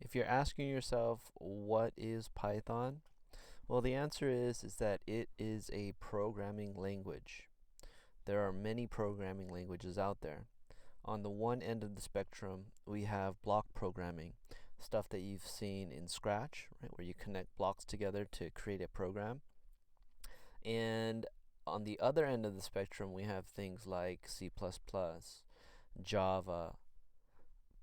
If you're asking yourself, what is Python? Well, the answer is that it is a programming language. There are many programming languages out there. On the one end of the spectrum, we have block programming, stuff that you've seen in Scratch, right, where you connect blocks together to create a program. And on the other end of the spectrum, we have things like C++, Java,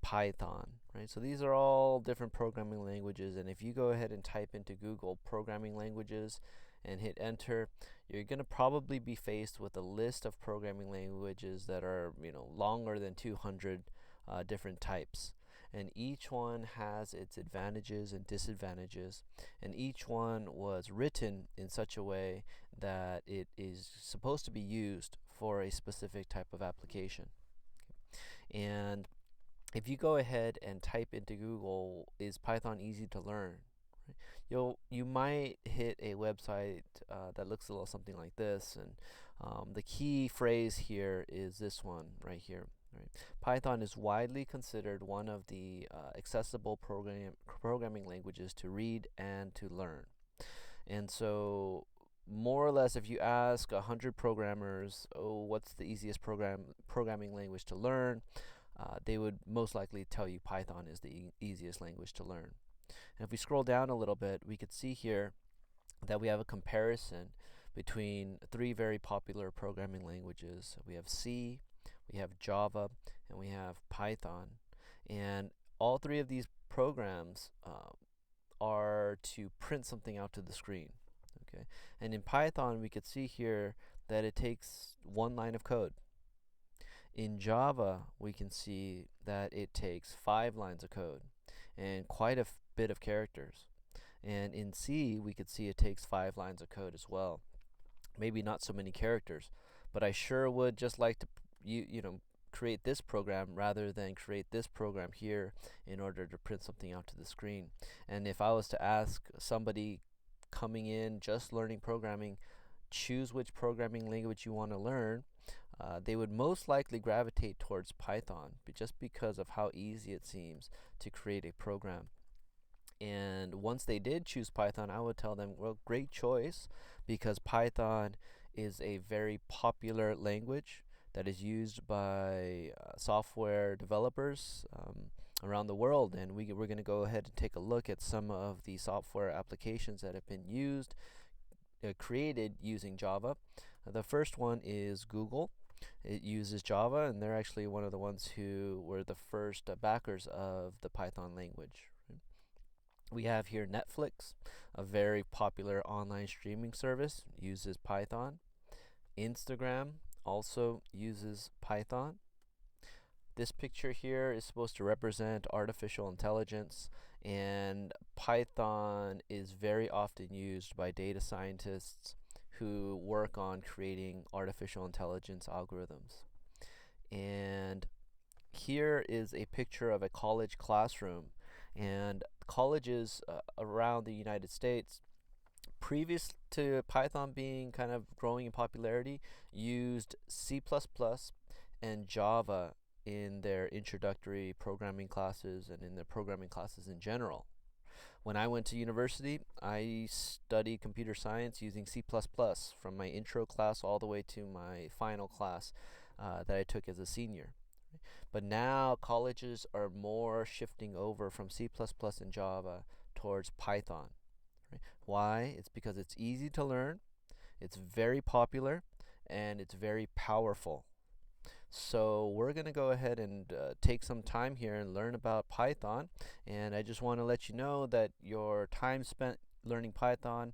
Python, right? So these are all different programming languages, and if you go ahead and type into Google programming languages and hit enter, you're going to probably be faced with a list of programming languages that are, longer than 200 different types. And each one has its advantages and disadvantages, and each one was written in such a way that it is supposed to be used for a specific type of application. And if you go ahead and type into Google, is Python easy to learn? You might hit a website that looks a little something like this, and the key phrase here is this one right here. Right? Python is widely considered one of the accessible programming languages to read and to learn. And so, more or less, if you ask 100 programmers, oh, what's the easiest programming language to learn? They would most likely tell you Python is the easiest language to learn. And if we scroll down a little bit, we could see here that we have a comparison between three very popular programming languages. We have C, we have Java, and we have Python. And all three of these programs are to print something out to the screen. Okay, and in Python, we could see here that it takes one line of code. In Java, we can see that it takes 5 lines of code and quite a bit of characters. And in C, we could see it takes 5 lines of code as well. Maybe not so many characters, but I sure would just like to create this program rather than create this program here in order to print something out to the screen. And if I was to ask somebody coming in just learning programming, choose which programming language you want to learn, they would most likely gravitate towards Python just because of how easy it seems to create a program. And once they did choose Python, I would tell them, well, great choice, because Python is a very popular language that is used by software developers around the world. And we're going to go ahead and take a look at some of the software applications that have been created using Java. The first one is Google. It uses Java, and they're actually one of the ones who were the first backers of the Python language. We have here Netflix, a very popular online streaming service, uses Python. Instagram also uses Python. This picture here is supposed to represent artificial intelligence, and Python is very often used by data scientists who work on creating artificial intelligence algorithms. And here is a picture of a college classroom, and colleges around the United States, previous to Python being kind of growing in popularity, used C++ and Java in their introductory programming classes and in their programming classes in general. When I went to university, I studied computer science using C++ from my intro class all the way to my final class that I took as a senior. But now colleges are more shifting over from C++ and Java towards Python. Right? Why? It's because it's easy to learn, it's very popular, and it's very powerful. So we're going to go ahead and take some time here and learn about Python. And I just want to let you know that your time spent learning Python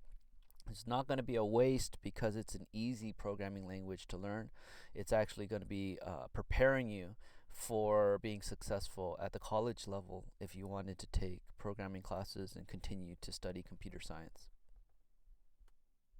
is not going to be a waste because it's an easy programming language to learn. It's actually going to be preparing you for being successful at the college level if you wanted to take programming classes and continue to study computer science.